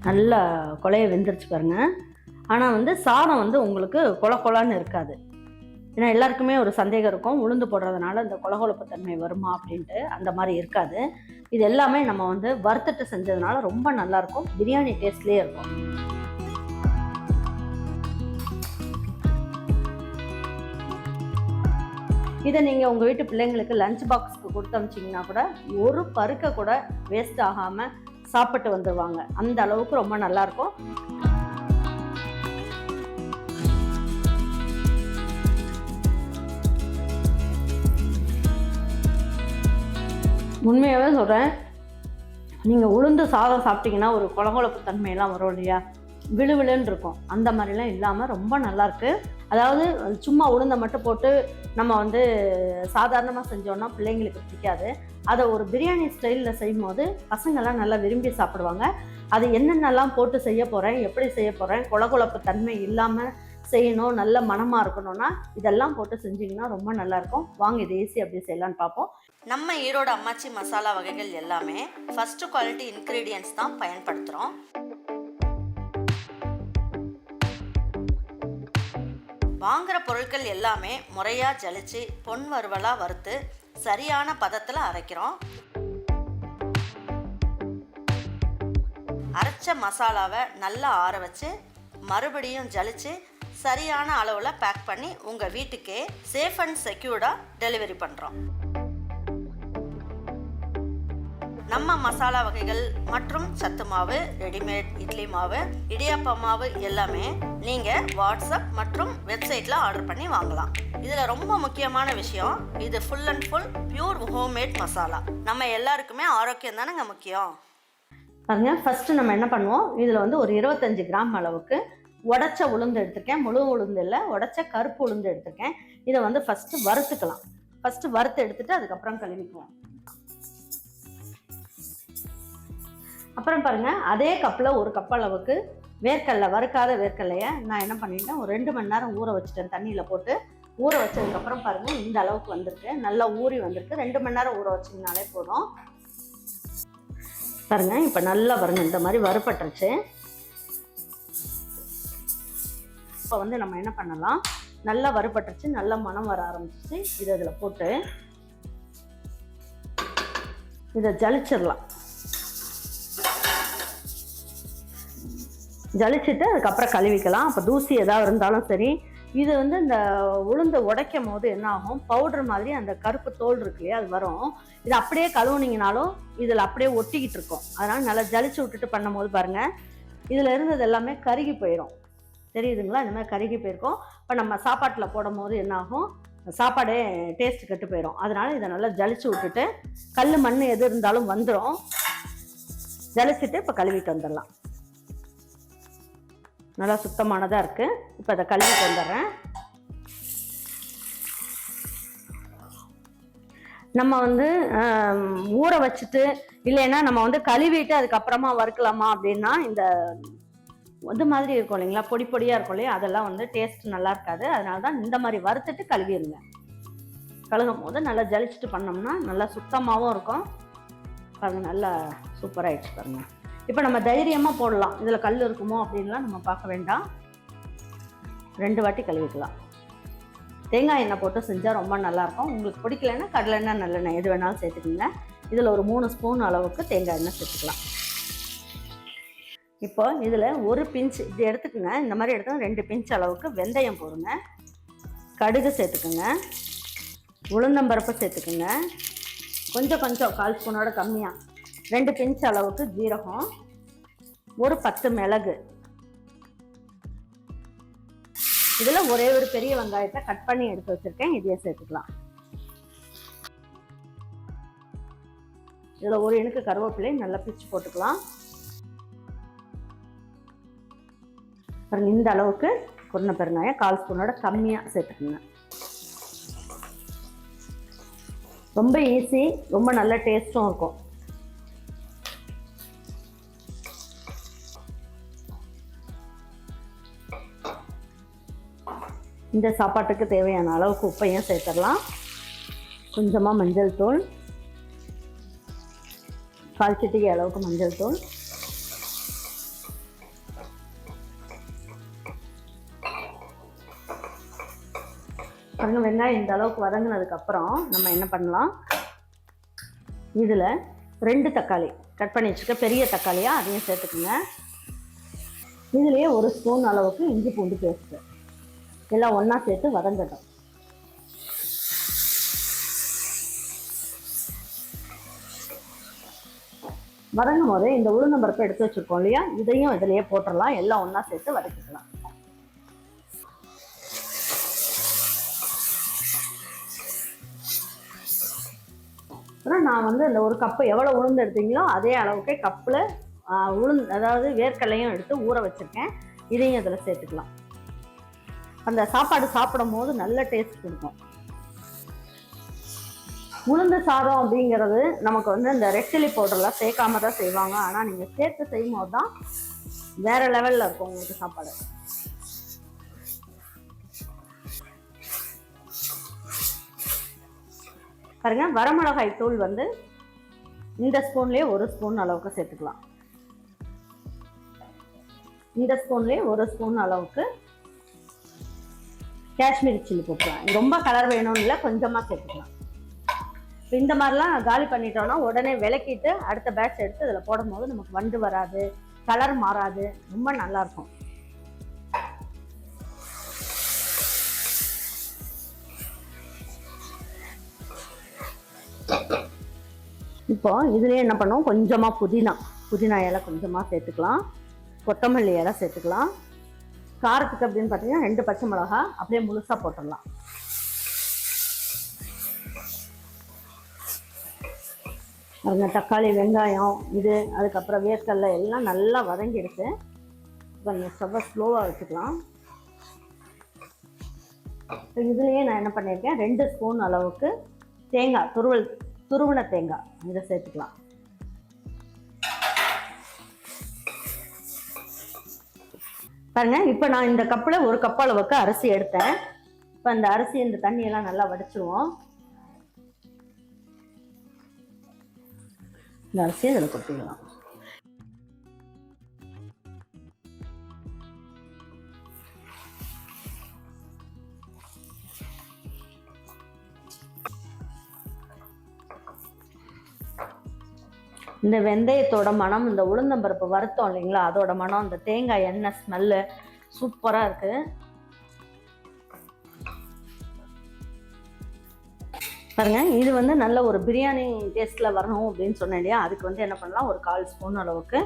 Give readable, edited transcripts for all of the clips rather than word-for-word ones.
நல்ல கொலையை வெந்துருச்சு பாருங்க. ஆனால் வந்து சாதம் வந்து உங்களுக்கு கொலன்னு இருக்காது. ஏன்னா எல்லாருக்குமே ஒரு சந்தேகம் இருக்கும், உளுந்து போடுறதுனால இந்த கொலகொலப்பு தன்மை வருமா அப்படின்ட்டு. அந்த மாதிரி இருக்காது. இது எல்லாமே நம்ம வந்து வறுத்துட்டு செஞ்சதுனால ரொம்ப நல்லாயிருக்கும். பிரியாணி டேஸ்ட்லேயே இருக்கும். இதை நீங்கள் உங்கள் வீட்டு பிள்ளைங்களுக்கு லஞ்ச் பாக்ஸுக்கு கொடுத்து அனுப்பிச்சிங்கன்னா கூட ஒரு பருக்க கூட வேஸ்ட் ஆகாமல் சாப்பிட்டு வந்துடுவாங்க. அந்த அளவுக்கு ரொம்ப நல்லாயிருக்கும். உண்மையாகவே சொல்கிறேன், நீங்கள் உளுந்து சாதம் சாப்பிட்டீங்கன்னா ஒரு கொலகொலப்பு தன்மையெல்லாம் வரும் இல்லையா, விழுவிழுன்னு இருக்கும். அந்த மாதிரிலாம் இல்லாமல் ரொம்ப நல்லாயிருக்கு. அதாவது சும்மா உளுந்தை மட்டும் போட்டு நம்ம வந்து சாதாரணமாக செஞ்சோன்னா பிள்ளைங்களுக்கு பிடிக்காது. அதை ஒரு பிரியாணி ஸ்டைலில் செய்யும் போது பசங்கள்லாம் நல்லா விரும்பி சாப்பிடுவாங்க. அது என்னென்னலாம் போட்டு செய்ய போகிறேன், எப்படி செய்ய போகிறேன், கொலகொலப்பு தன்மை இல்லாமல் செய்யணும், நல்ல மனமாக இருக்கணும்னா இதெல்லாம் போட்டு செஞ்சிங்கன்னா ரொம்ப நல்லாயிருக்கும். வாங்க இது ஈஸி அப்படி செய்யலான்னு பார்ப்போம். நம்ம ஈரோடு அம்மாச்சி மசாலா வகைகள் எல்லாமே ஃபஸ்ட்டு குவாலிட்டி இன்க்ரீடியன்ட்ஸ் தான் பயன்படுத்துகிறோம். வாங்குகிற பொருட்கள் எல்லாமே முறையாக ஜலிச்சு பொன் வறுவலாக வறுத்து சரியான பதத்தில் அரைக்கிறோம். அரைச்ச மசாலாவை நல்லா ஆற வச்சு மறுபடியும் ஜலிச்சு சரியான அளவில் பேக் பண்ணி உங்கள் வீட்டுக்கே சேஃப் அண்ட் செக்யூர்டாக டெலிவரி பண்ணுறோம். நம்ம மசாலா வகைகள் மற்றும் சத்து மாவு, ரெடிமேட் இட்லி மாவு, இடியாப்ப மாவு எல்லாமே நீங்கள் வாட்ஸ்அப் மற்றும் வெப்சைட்டில் ஆர்டர் பண்ணி வாங்கலாம். இதில் ரொம்ப முக்கியமான விஷயம், இது full and full pure homemade masala. நம்ம எல்லாருக்குமே ஆரோக்கியம் தானேங்க முக்கியம். பாருங்க, ஃபஸ்ட்டு நம்ம என்ன பண்ணுவோம், இதில் வந்து ஒரு 25 கிராம் அளவுக்கு உடச்ச உளுந்து எடுத்திருக்கேன். முழு உளுந்து இல்லை, உடச்ச கருப்பு உளுந்து எடுத்திருக்கேன். இதை வந்து ஃபஸ்ட்டு வறுத்துக்கலாம். ஃபஸ்ட்டு வறுத்து எடுத்துட்டு அதுக்கப்புறம் கழுவிக்குவோம். அப்புறம் பாருங்கள், அதே கப்பில் ஒரு கப் அளவுக்கு வேர்க்கடலை, வறுக்காத வேர்க்கடலையை நான் என்ன பண்ணிட்டேன், ஒரு 2 மணி நேரம் ஊற வச்சுட்டேன். தண்ணியில் போட்டு ஊற வச்சதுக்கப்புறம் பாருங்கள் இந்த அளவுக்கு வந்திருக்கு, நல்லா ஊறி வந்திருக்கு. 2 மணி நேரம் ஊற வச்சிங்கனாலே போதும். பாருங்கள், இப்போ நல்லா பாருங்கள் இந்த மாதிரி வறுபட்டுருச்சு. இப்போ வந்து நம்ம என்ன பண்ணலாம், நல்லா வறுபட்டுருச்சு, நல்லா மனம் வர ஆரம்பிச்சிச்சு. இதை இதில் போட்டு இதை ஜலிச்சிடலாம். ஜலிச்சுட்டு அதுக்கப்புறம் கழுவிக்கலாம். அப்போ தூசி ஏதாவது இருந்தாலும் சரி. இது வந்து இந்த உளுந்து உடைக்கும் போது என்ன ஆகும், பவுடர் மாதிரி அந்த கருப்பு தோல் இருக்கு இல்லையா, அது வரும். இது அப்படியே கழுவுனீங்கனாலும் இதில் அப்படியே ஒட்டிக்கிட்டு இருக்கும். அதனால் நல்லா ஜலிச்சு விட்டுட்டு பண்ணும் போது பாருங்கள், இதில் இருந்தது எல்லாமே கருகி போயிடும். தெரியுதுங்களா, இந்த மாதிரி கருகி போயிருக்கும். இப்போ நம்ம சாப்பாட்டில் போடும் போது என்ன ஆகும், சாப்பாடே டேஸ்ட் கெட்டு போயிடும். அதனால் இதை நல்லா ஜலிச்சு விட்டுட்டு, கல் மண் எது இருந்தாலும் வந்துடும். ஜலிச்சுட்டு இப்போ கழுவிட்டு வந்துடலாம். நல்லா சுத்தமானதாக இருக்குது. இப்போ அதை கழுவிட்டு வந்துடுறேன். நம்ம வந்து ஊற வச்சுட்டு இல்லைன்னா நம்ம வந்து கழுவிட்டு அதுக்கப்புறமா வறுக்கலாமா அப்படின்னா, இந்த இது மாதிரி இருக்கும் இல்லைங்களா, பொடி பொடியாக இருக்கும் இல்லையா, அதெல்லாம் வந்து டேஸ்ட் நல்லா இருக்காது. அதனால தான் இந்த மாதிரி வறுத்துட்டு கழுவிடுங்க. கழுகும் போது நல்லா ஜலிச்சுட்டு பண்ணோம்னா நல்லா சுத்தமாகவும் இருக்கும். பாருங்கள், நல்லா சூப்பராகிடுச்சு பாருங்கள். இப்போ நம்ம தைரியமாக போடலாம். இதில் கல் இருக்குமோ அப்படின்லாம் நம்ம பார்க்க வேண்டாம். 2 வாட்டி கழுவிக்கலாம். தேங்காய் எண்ணெய் போட்டு செஞ்சால் ரொம்ப நல்லாயிருக்கும். உங்களுக்கு பிடிக்கலன்னா கடலெண்ணெய், நல்லெண்ணெய் எது வேணாலும் சேர்த்துக்கோங்க. இதில் ஒரு 3 ஸ்பூன் அளவுக்கு தேங்காய் எண்ணெய் சேர்த்துக்கலாம். இப்போ இதில் ஒரு பிஞ்ச் இது எடுத்துக்கோங்க. இந்த மாதிரி எடுத்து 2 பிஞ்ச் அளவுக்கு வெந்தயம் போடுங்க. கடுகு சேர்த்துக்குங்க. உளுந்தம்பருப்பு சேர்த்துக்குங்க. கொஞ்சம் 1/4 ஸ்பூனோட கம்மியாக 2 பிஞ்ச் அளவுக்கு ஜீரகம், ஒரு 10 மிளகு. இதில் ஒரே ஒரு பெரிய வெங்காயத்தை கட் பண்ணி எடுத்து வச்சுருக்கேன், இதையே சேர்த்துக்கலாம். இதில் ஒரு இனுக்கு கருவேப்பிலை நல்லா பிச்சு போட்டுக்கலாம். பாருங்க, இந்த அளவுக்கு கொன்ன பெருங்காயம் 1/4 ஸ்பூனோட கம்மியாக சேர்த்துக்குங்க. ரொம்ப ஈஸி, ரொம்ப நல்ல டேஸ்ட்டும் இருக்கும். இந்த சாப்பாட்டுக்கு தேவையான அளவுக்கு உப்பையும் சேர்த்துடலாம். கொஞ்சமாக மஞ்சள் தூள், 1/4 சிட்டிகை அளவுக்கு மஞ்சள் தூள், பாருங்க, வெங்காயம் இந்த அளவுக்கு வதங்கினதுக்கப்புறம் நம்ம என்ன பண்ணலாம், இதில் 2 தக்காளி கட் பண்ணி வச்சுக்க, பெரிய தக்காளியாக அதையும் சேர்த்துக்குங்க. இதுலேயே 1 ஸ்பூன் அளவுக்கு இஞ்சி பூண்டு பேஸ்ட்டு எல்லாம் ஒன்றா சேர்த்து வதங்கட்டும். வதங்கும் போது இந்த உளுந்தம்பருப்பை எடுத்து வச்சுருக்கோம் இல்லையா, இதையும் இதிலேயே போட்டுடலாம். எல்லாம் ஒன்றா சேர்த்து வதக்கிக்கலாம். அப்புறம் நான் வந்து இந்த 1 கப்பு எவ்வளோ உளுந்து எடுத்தீங்களோ அதே அளவுக்கு கப்பில் அதாவது வேர்க்கடலையும் எடுத்து ஊற வச்சுருக்கேன். இதையும் இதில் சேர்த்துக்கலாம். அந்த சாப்பாடு சாப்பிடும் போது நல்ல டேஸ்ட் கொடுக்கும். உளுந்து சாதம் அப்படிங்கிறது நமக்கு வந்து இந்த ரெட் சில்லி பவுடர்லாம் சேர்க்காம தான் செய்வாங்க. ஆனால் நீங்கள் சேர்த்து செய்யும் போது தான் வேறு லெவலில் இருக்கும் உங்களுக்கு சாப்பாடு. பாருங்க, வரமிளகாய் தூள் வந்து இந்த ஸ்பூன்லேயே 1 ஸ்பூன் அளவுக்கு சேர்த்துக்கலாம். இந்த ஸ்பூன்லேயே 1 ஸ்பூன் அளவுக்கு காஷ்மீரி சில்லி போட்டுக்கலாம். ரொம்ப கலர் வேணும்னு இல்லை, கொஞ்சமாக சேர்த்துக்கலாம். இந்த மாதிரிலாம் காலி பண்ணிட்டோம்னா உடனே விளக்கிட்டு அடுத்த பேட்ச் எடுத்து இதில் போடும் போது நமக்கு வண்டு வராது, கலர் மாறாது, ரொம்ப நல்லாயிருக்கும். இப்போ இதுலேயே என்ன பண்ணுவோம், கொஞ்சமாக புதினா இலை கொஞ்சமாக சேர்த்துக்கலாம். கொத்தமல்லி இலை சேர்த்துக்கலாம். காரத்துக்கு அப்படின்னு பார்த்தீங்கன்னா 2 பச்சை மிளகா அப்படியே முழுசாக போட்டுடலாம். அதுங்க தக்காளி, வெங்காயம், இது அதுக்கப்புறம் வேர்க்கடலை எல்லாம் நல்லா வதங்கிடுச்சு. இப்போ நீங்கள் ஸ்டவ்வை ஸ்லோவாக வச்சுக்கலாம். இதுலேயே நான் என்ன பண்ணியிருக்கேன், 2 ஸ்பூன் அளவுக்கு தேங்காய் துருவின தேங்காய் இதை சேர்த்துக்கலாம். பாருங்க, இப்போ நான் இந்த கப்பில் 1 கப் அளவுக்கு அரிசி எடுத்தேன். இப்போ அந்த அரிசி இந்த தண்ணியெல்லாம் நல்லா வடிச்சிருவோம். இந்த அரிசியை இதில் கொட்டிடலாம். இந்த வெந்தயத்தோட மனம், இந்த உளுந்தம்பருப்பு வறுத்தோம் இல்லைங்களா, அதோட மனம், இந்த தேங்காய் எண்ணெய் ஸ்மெல்லு சூப்பராக இருக்குது. பாருங்க, இது வந்து நல்ல ஒரு பிரியாணி டேஸ்ட்டில் வரணும் அப்படின்னு சொன்னேன் இல்லையா, அதுக்கு வந்து என்ன பண்ணலாம், ஒரு 1/4 ஸ்பூன் அளவுக்கு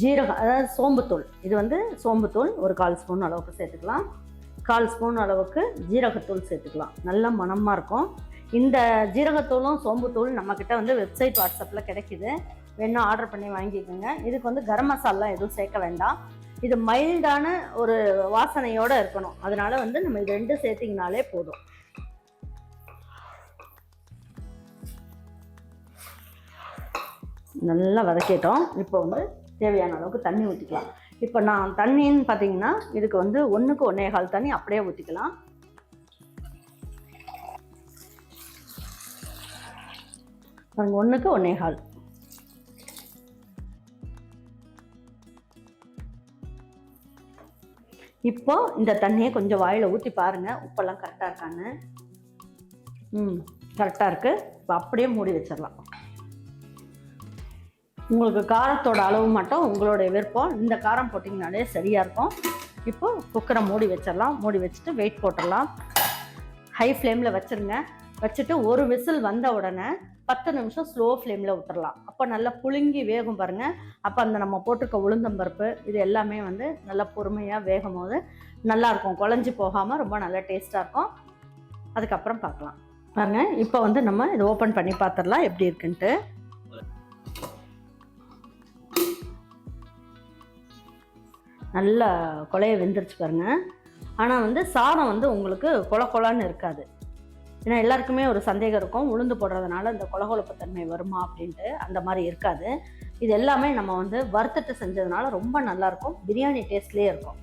ஜீரகம், அதாவது சோம்புத்தூள், இது வந்து சோம்புத்தூள் 1/4 ஸ்பூன் அளவுக்கு சேர்த்துக்கலாம். 1/4 ஸ்பூன் அளவுக்கு ஜீரகத்தூள் சேர்த்துக்கலாம். நல்ல மணமாக இருக்கும். இந்த ஜீரகத்தூளும் சோம்புத்தூள் நம்மக்கிட்ட வந்து வெப்சைட் வாட்ஸ்அப்பில் கிடைக்கிது, வேணா ஆர்டர் பண்ணி வாங்கிக்கோங்க. இதுக்கு வந்து கரம் மசாலா எதுவும் சேர்க்க வேண்டாம். இது மைல்டான ஒரு வாசனையோடு இருக்கணும். அதனால வந்து நம்ம இது 2 சேர்த்திங்கனாலே போதும். நல்லா வதக்கிட்டோம். இப்போ வந்து தேவையான அளவுக்கு தண்ணி ஊற்றிக்கலாம். இப்போ நான் தண்ணின்னு பார்த்தீங்கன்னா இதுக்கு வந்து 1க்கு 1.25 தண்ணி அப்படியே ஊற்றிக்கலாம். பாருங்க, 1க்கு 1.25. இப்போ இந்த தண்ணியை கொஞ்சம் வாயில் ஊற்றி பாருங்கள், உப்பெல்லாம் கரெக்டாக இருக்கான்னு. கரெக்டாக இருக்குது. இப்போ அப்படியே மூடி வச்சிடலாம். உங்களுக்கு காரத்தோட அளவு மட்டும் உங்களுடைய விருப்பம். இந்த காரம் போட்டிங்கனாலே சரியாக இருக்கும். இப்போ குக்கரை மூடி வச்சிடலாம். மூடி வச்சுட்டு வெயிட் போட்டுடலாம். ஹை ஃப்ளேமில் வச்சுருங்க. வச்சுட்டு ஒரு விசில் வந்த உடனே 10 நிமிஷம் ஸ்லோ ஃப்ளேமில் விட்டுறலாம். அப்போ நல்லா புழுங்கி வேகும் பாருங்கள். அப்போ அந்த நம்ம போட்டிருக்க உளுந்தம்பருப்பு இது எல்லாமே வந்து நல்லா பொறுமையாக வேகும் போது நல்லாயிருக்கும். குழஞ்சி போகாமல் ரொம்ப நல்லா டேஸ்ட்டாக இருக்கும். அதுக்கப்புறம் பார்க்கலாம். பாருங்கள், இப்போ வந்து நம்ம இதை ஓப்பன் பண்ணி பார்த்துடலாம் எப்படி இருக்குன்ட்டு. நல்லா கொலைய வெந்துருச்சு பாருங்கள். ஆனால் வந்து சாதம் வந்து உங்களுக்கு கொலன்னு இருக்காது. ஏன்னா எல்லாருக்குமே ஒரு சந்தேகம் இருக்கும், உளுந்து போடுறதுனால இந்த கொலகொலப்பு தன்மை வருமா அப்படின்ட்டு. அந்த மாதிரி இருக்காது. இது எல்லாமே நம்ம வந்து வறுத்துட்டு செஞ்சதுனால ரொம்ப நல்லாயிருக்கும். பிரியாணி டேஸ்ட்லேயே இருக்கும்.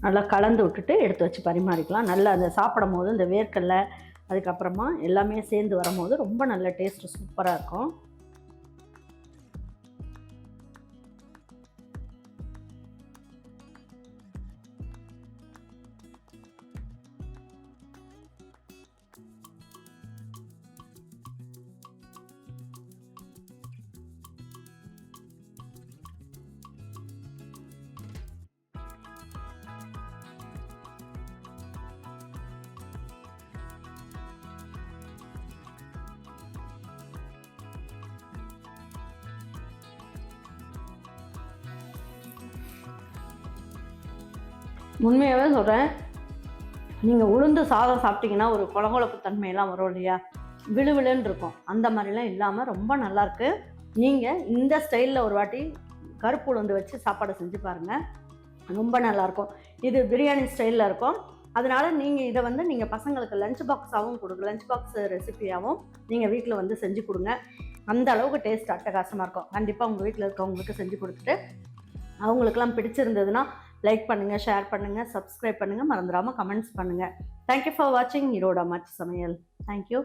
நல்லா கலந்து விட்டுட்டு எடுத்து வச்சு பரிமாறிக்கலாம். நல்லா அந்த சாப்பிடும் போது இந்த வேர்க்கடலை அதுக்கப்புறமா எல்லாமே சேர்ந்து வரும்போது ரொம்ப நல்ல டேஸ்ட்டு சூப்பராக இருக்கும். உண்மையாகவே சொல்கிறேன், நீங்கள் உளுந்து சாதம் சாப்பிட்டீங்கன்னா ஒரு குழகுழப்பு தன்மையெல்லாம் வரும் இல்லையா, விழுவிழுன்னு இருக்கும். அந்த மாதிரிலாம் இல்லாமல் ரொம்ப நல்லாயிருக்கு. நீங்கள் இந்த ஸ்டைலில் ஒரு வாட்டி கருப்பு உளுந்து வச்சு சாப்பாடு செஞ்சு பாருங்கள், ரொம்ப நல்லாயிருக்கும். இது பிரியாணி ஸ்டைலில் இருக்கும். அதனால் நீங்கள் இதை வந்து நீங்கள் பசங்களுக்கு லஞ்ச் பாக்ஸாகவும் கொடுங்க, லஞ்ச் பாக்ஸ் ரெசிபியாகவும் நீங்கள் வீட்டில் வந்து செஞ்சு கொடுங்க. அந்த அளவுக்கு டேஸ்ட் அட்டகாசமாக இருக்கும். கண்டிப்பாக உங்கள் வீட்டில் இருக்கவங்களுக்கு செஞ்சு கொடுத்துட்டு அவங்களுக்கெல்லாம் பிடிச்சிருந்ததுன்னா லைக் பண்ணுங்கள், ஷேர் பண்ணுங்கள், சப்ஸ்கிரைப் பண்ணுங்கள், மறந்துடாமல் கமெண்ட்ஸ் பண்ணுங்கள். தேங்க்யூ ஃபார் வாட்சிங் ஈரோடு அம்மாச்சி சமையல். தேங்க்யூ.